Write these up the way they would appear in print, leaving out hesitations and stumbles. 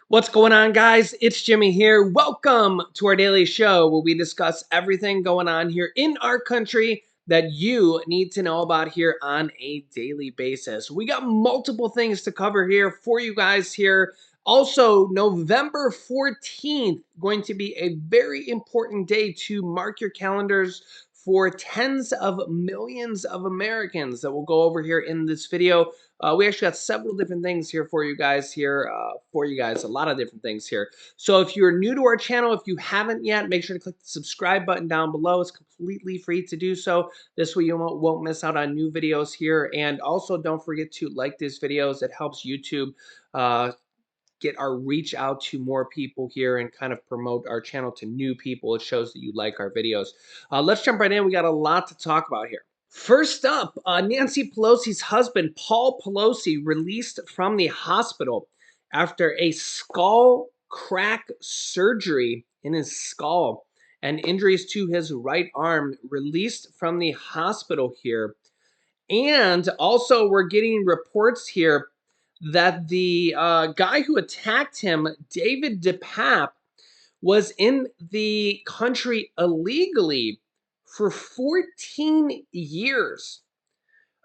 What's going on, guys? It's Jimmy here. Welcome to our daily show where we discuss everything going on here in our country that you need to know about here on a daily basis. We got multiple things to cover here for you guys here. Also, November 14th, going to be a very important day to mark your calendars for tens of millions of Americans that we'll go over here in this video. We actually got several different things here for you guys a lot of different things here. So if you're new to our channel, if you haven't yet, make sure to click the subscribe button down below. It's completely free to do so. This way you won't miss out on new videos here. And also don't forget to like these videos. It helps YouTube get our reach out to more people here and kind of promote our channel to new people. It shows that you like our videos. Let's jump right in. We got a lot to talk about here. First up, Nancy Pelosi's husband, Paul Pelosi, released from the hospital after a skull crack surgery in his skull and injuries to his right arm, released from the hospital here. And also, we're getting reports here that the guy who attacked him, David DePape, was in the country illegally for 14 years.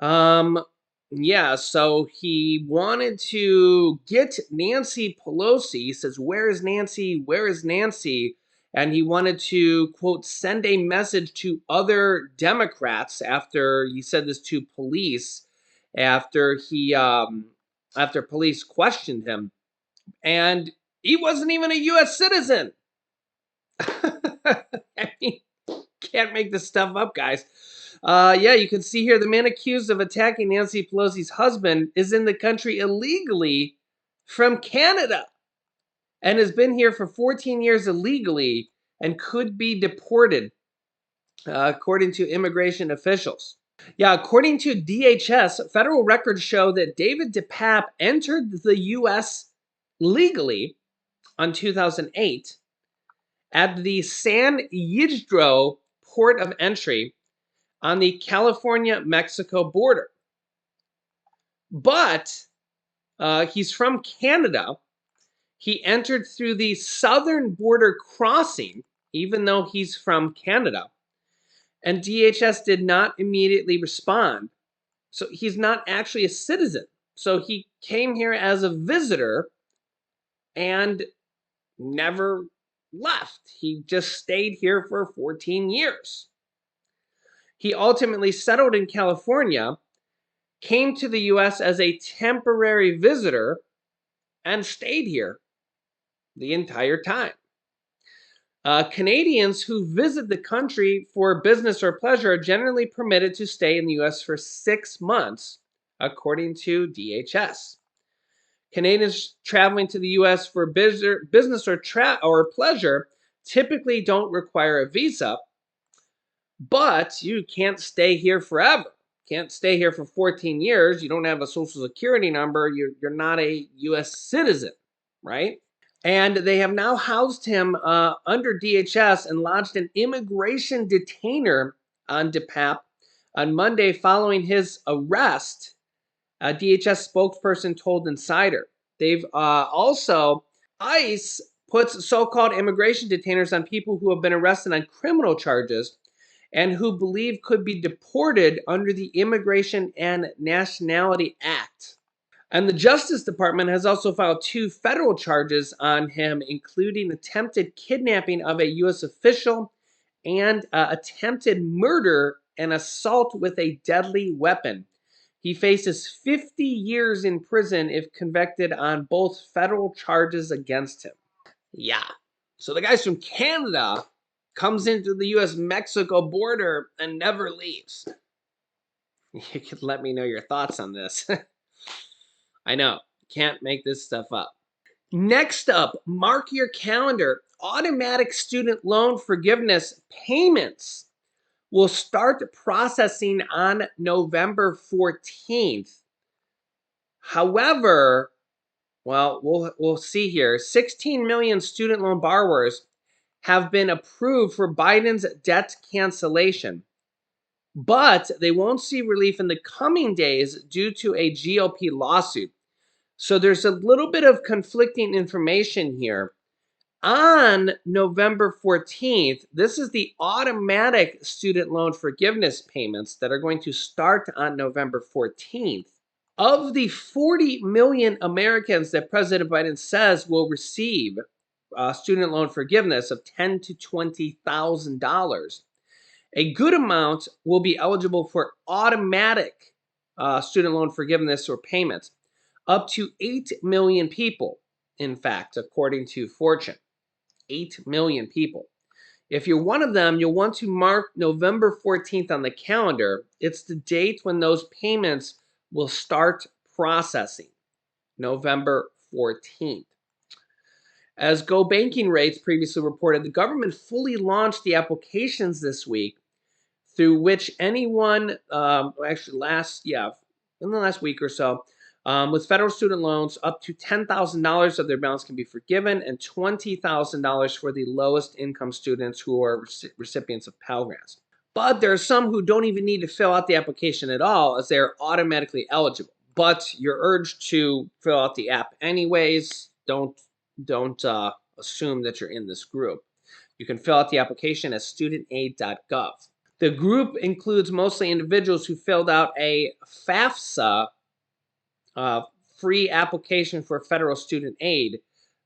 Yeah, so he wanted to get Nancy Pelosi. He says, "Where is Nancy? Where is Nancy?" And he wanted to, quote, send a message to other Democrats after he said this to police, after after police questioned him. And he wasn't even a US citizen. I mean, can't make this stuff up, guys. Yeah, you can see here the man accused of attacking Nancy Pelosi's husband is in the country illegally from Canada and has been here for 14 years illegally and could be deported, according to immigration officials. Yeah, according to DHS, federal records show that David DePape entered the U.S. legally on 2008 at the San Ysidro port of entry on the California-Mexico border. But he's from Canada. He entered through the southern border crossing, even though he's from Canada. And DHS did not immediately respond. So he's not actually a citizen. So he came here as a visitor and never left. He just stayed here for 14 years. He ultimately settled in California, came to the US as a temporary visitor, and stayed here the entire time. Canadians who visit the country for business or pleasure are generally permitted to stay in the US for 6 months, according to DHS. Canadians traveling to the US for business or pleasure typically don't require a visa, but you can't stay here forever. Can't stay here for 14 years. You don't have a social security number. You're not a U.S. citizen, right? And they have now housed him under DHS and lodged an immigration detainer on DePape on Monday following his arrest. A DHS spokesperson told Insider. They've also, ICE puts so-called immigration detainers on people who have been arrested on criminal charges and who believe could be deported under the Immigration and Nationality Act. And the Justice Department has also filed 2 federal charges on him, including attempted kidnapping of a U.S. official and attempted murder and assault with a deadly weapon. He faces 50 years in prison if convicted on both federal charges against him. Yeah. So the guy's from Canada, comes into the U.S.-Mexico border and never leaves. You could let me know your thoughts on this. I know, can't make this stuff up. Next up, mark your calendar. Automatic student loan forgiveness payments will start processing on November 14th. However, well, we'll see here. 16 million student loan borrowers have been approved for Biden's debt cancellation, but they won't see relief in the coming days due to a GOP lawsuit. So there's a little bit of conflicting information here. On November 14th, this is the automatic student loan forgiveness payments that are going to start on November 14th. Of the 40 million Americans that President Biden says will receive student loan forgiveness of $10,000 to $20,000, a good amount will be eligible for automatic student loan forgiveness or payments. Up to 8 million people, in fact, according to Fortune. 8 million people. If you're one of them, you'll want to mark November 14th on the calendar. It's the date when those payments will start processing, November 14th. As Go Banking rates previously reported, the government fully launched the applications this week through which anyone, in the last week or so, with federal student loans, up to $10,000 of their balance can be forgiven, and $20,000 for the lowest income students who are recipients of Pell Grants. But there are some who don't even need to fill out the application at all, as they are automatically eligible. But you're urged to fill out the app anyways. Don't assume that you're in this group. You can fill out the application at studentaid.gov. The group includes mostly individuals who filled out a FAFSA free application for federal student aid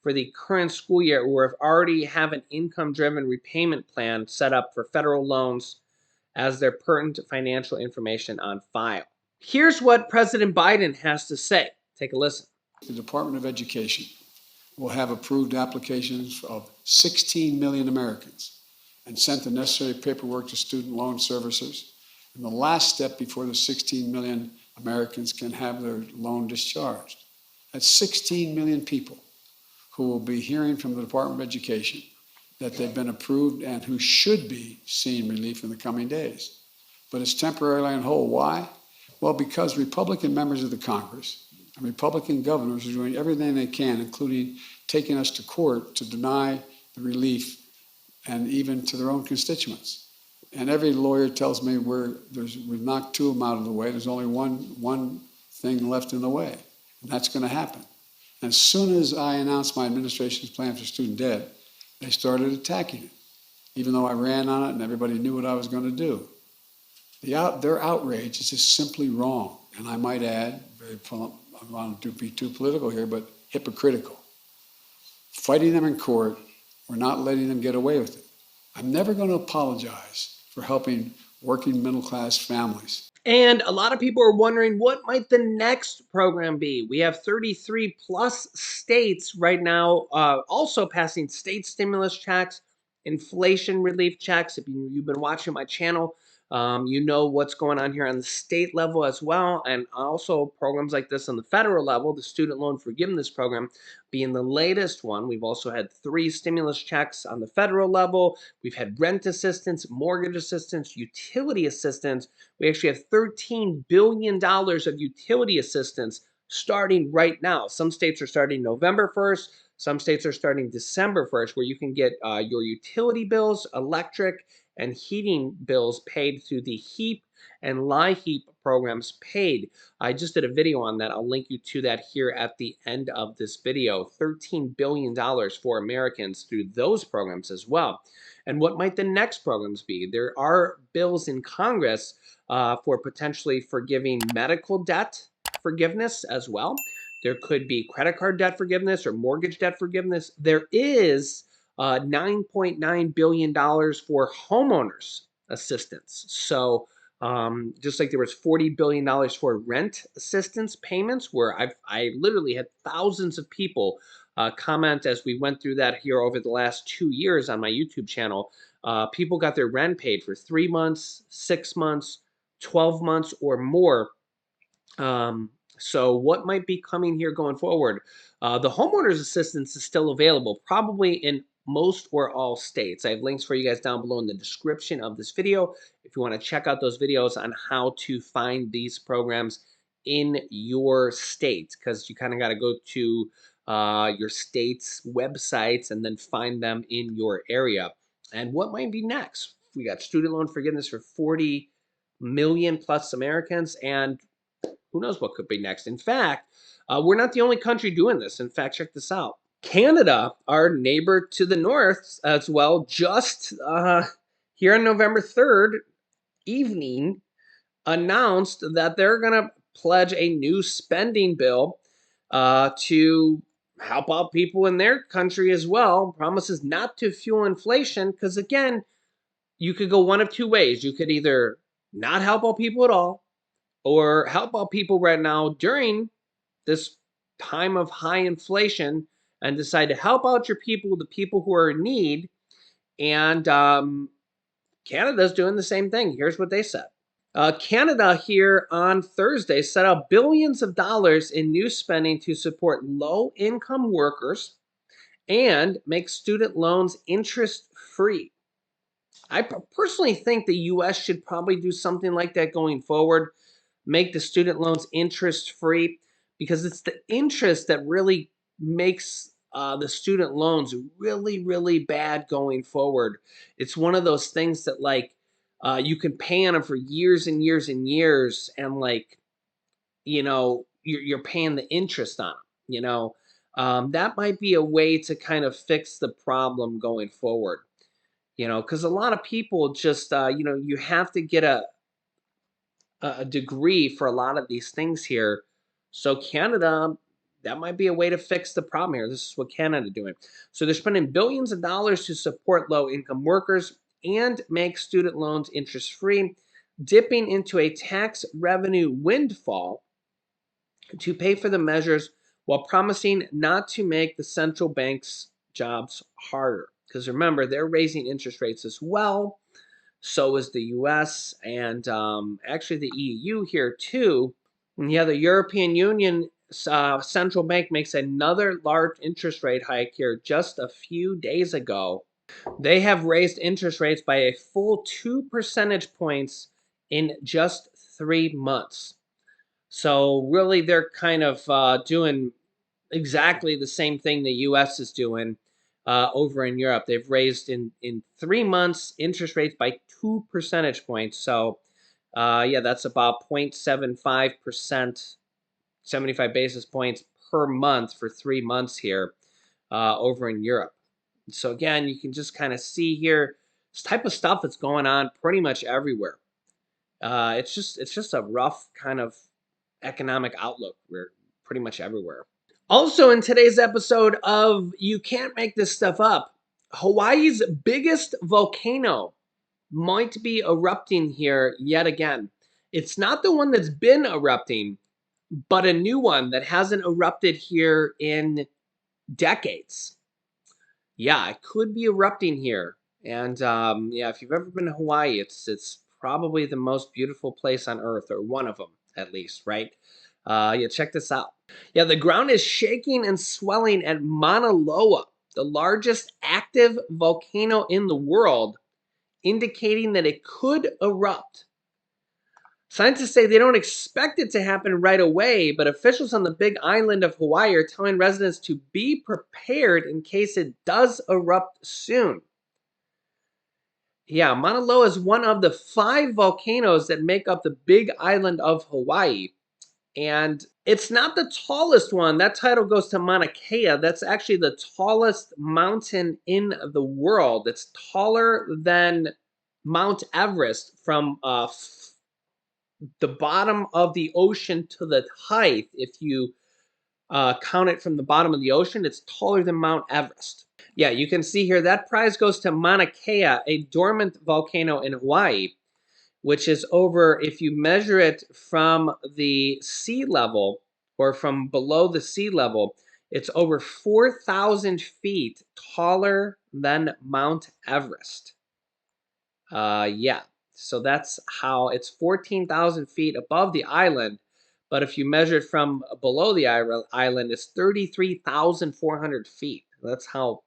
for the current school year, or already have an income-driven repayment plan set up for federal loans as their pertinent financial information on file. Here's what President Biden has to say. Take a listen. The Department of Education will have approved applications of 16 million Americans and sent the necessary paperwork to student loan servicers. And the last step before the 16 million Americans can have their loan discharged. That's 16 million people who will be hearing from the Department of Education that they've been approved and who should be seeing relief in the coming days. But it's temporarily on hold. Why? Well, because Republican members of the Congress and Republican governors are doing everything they can, including taking us to court to deny the relief and even to their own constituents. And every lawyer tells me we've knocked two of them out of the way. There's only one thing left in the way, and that's going to happen. And as soon as I announced my administration's plan for student debt, they started attacking it, even though I ran on it and everybody knew what I was going to do. Their outrage is just simply wrong, and I might add, I don't want to be too political here, but hypocritical. Fighting them in court, we're not letting them get away with it. I'm never going to apologize for helping working middle-class families. And a lot of people are wondering, what might the next program be? We have 33 plus states right now also passing state stimulus checks, inflation relief checks. If you've been watching my channel, you know what's going on here on the state level as well, and also programs like this on the federal level, the student loan forgiveness program being the latest one. We've also had 3 stimulus checks on the federal level. We've had rent assistance, mortgage assistance, utility assistance. We actually have $13 billion of utility assistance starting right now. Some states are starting November 1st. Some states are starting December 1st, where you can get your utility bills, electric, and heating bills paid through the HEAP and LIHEAP programs paid. I just did a video on that. I'll link you to that here at the end of this video. $13 billion for Americans through those programs as well. And what might the next programs be? There are bills in Congress for potentially forgiving medical debt forgiveness as well. There could be credit card debt forgiveness or mortgage debt forgiveness. There is $9.9 billion for homeowners assistance. So just like there was $40 billion for rent assistance payments, where I literally had thousands of people comment as we went through that here over the last 2 years on my YouTube channel. People got their rent paid for 3 months, 6 months, 12 months, or more. So what might be coming here going forward? The homeowners assistance is still available, probably in most or all states. I have links for you guys down below in the description of this video if you want to check out those videos on how to find these programs in your state, because you kind of got to go to your state's websites and then find them in your area. And what might be next? We got student loan forgiveness for 40 million plus Americans, and who knows what could be next. In fact, We're not the only country doing this. In fact, check this out. Canada, our neighbor to the north as well, just here on November 3rd evening, announced that they're going to pledge a new spending bill to help out people in their country as well. Promises not to fuel inflation because, again, you could go one of two ways. You could either not help out people at all or help out people right now during this time of high inflation and decide to help out your people, the people who are in need. And Canada's doing the same thing. Here's what they said. Canada here on Thursday set out billions of dollars in new spending to support low income workers and make student loans interest free. I personally think the US should probably do something like that going forward, make the student loans interest free, because it's the interest that really makes the student loans really, really bad going forward. It's one of those things that, like, you can pay on them for years and years and years, and, like, you're paying the interest on them. That might be a way to kind of fix the problem going forward. Because a lot of people just, you have to get a degree for a lot of these things here. So Canada, that might be a way to fix the problem here. This is what Canada doing. So they're spending billions of dollars to support low income workers and make student loans interest free, dipping into a tax revenue windfall to pay for the measures while promising not to make the central bank's jobs harder. Because remember, they're raising interest rates as well. So is the US and actually the EU here too. And yeah, the European Union central bank makes another large interest rate hike here just a few days ago. They have raised interest rates by a full 2 percentage points in just 3 months. So really, they're kind of doing exactly the same thing the U.S. is doing over in Europe. They've raised in 3 months interest rates by 2 percentage points. So yeah, that's about 0.75%, 75 basis points per month for 3 months here over in Europe. So again, you can just kind of see here this type of stuff that's going on pretty much everywhere. It's just a rough kind of economic outlook. We're pretty much everywhere. Also, in today's episode of You Can't Make This Stuff Up, Hawaii's biggest volcano might be erupting here yet again. It's not the one that's been erupting, but a new one that hasn't erupted here in decades. Yeah, it could be erupting here. And yeah, if you've ever been to Hawaii, it's probably the most beautiful place on earth, or one of them at least, right? Yeah, check this out. Yeah, the ground is shaking and swelling at Mauna Loa, the largest active volcano in the world, indicating that it could erupt. Scientists say they don't expect it to happen right away, but officials on the big island of Hawaii are telling residents to be prepared in case it does erupt soon. Yeah, Mauna Loa is one of the 5 volcanoes that make up the big island of Hawaii. And it's not the tallest one. That title goes to Mauna Kea. That's actually the tallest mountain in the world. It's taller than Mount Everest from the bottom of the ocean to the height. If you count it from the bottom of the ocean, it's taller than Mount Everest. Yeah, you can see here that prize goes to Mauna Kea, a dormant volcano in Hawaii, which is over, if you measure it from the sea level or from below the sea level, it's over 4,000 feet taller than Mount Everest. Yeah, so that's how it's 14,000 feet above the island. But if you measure it from below the island, it's 33,400 feet. That's how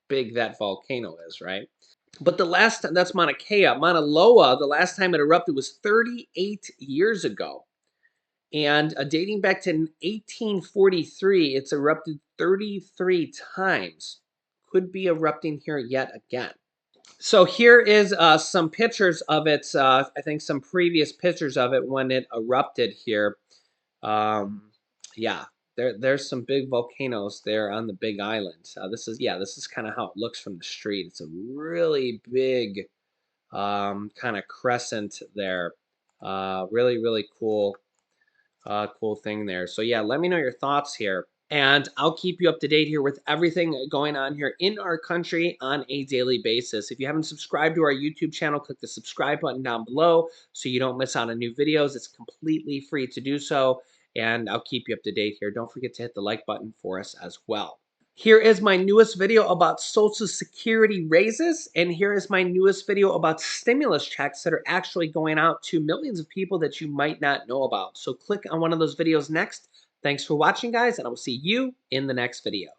big that volcano is, right? But the last time, that's Mauna Kea. Mauna Loa, the last time it erupted was 38 years ago. And dating back to 1843, it's erupted 33 times. Could be erupting here yet again. So here is some pictures of it. I think some previous pictures of it when it erupted here. Yeah, there's some big volcanoes there on the Big Island. This is kind of how it looks from the street. It's a really big kind of crescent there. Really cool, cool thing there. So yeah, let me know your thoughts here. And I'll keep you up to date here with everything going on here in our country on a daily basis. If you haven't subscribed to our YouTube channel, click the subscribe button down below so you don't miss out on new videos. It's completely free to do so. And I'll keep you up to date here. Don't forget to hit the like button for us as well. Here is my newest video about Social Security raises, and here is my newest video about stimulus checks that are actually going out to millions of people that you might not know about. So click on one of those videos next. Thanks for watching, guys, and I will see you in the next video.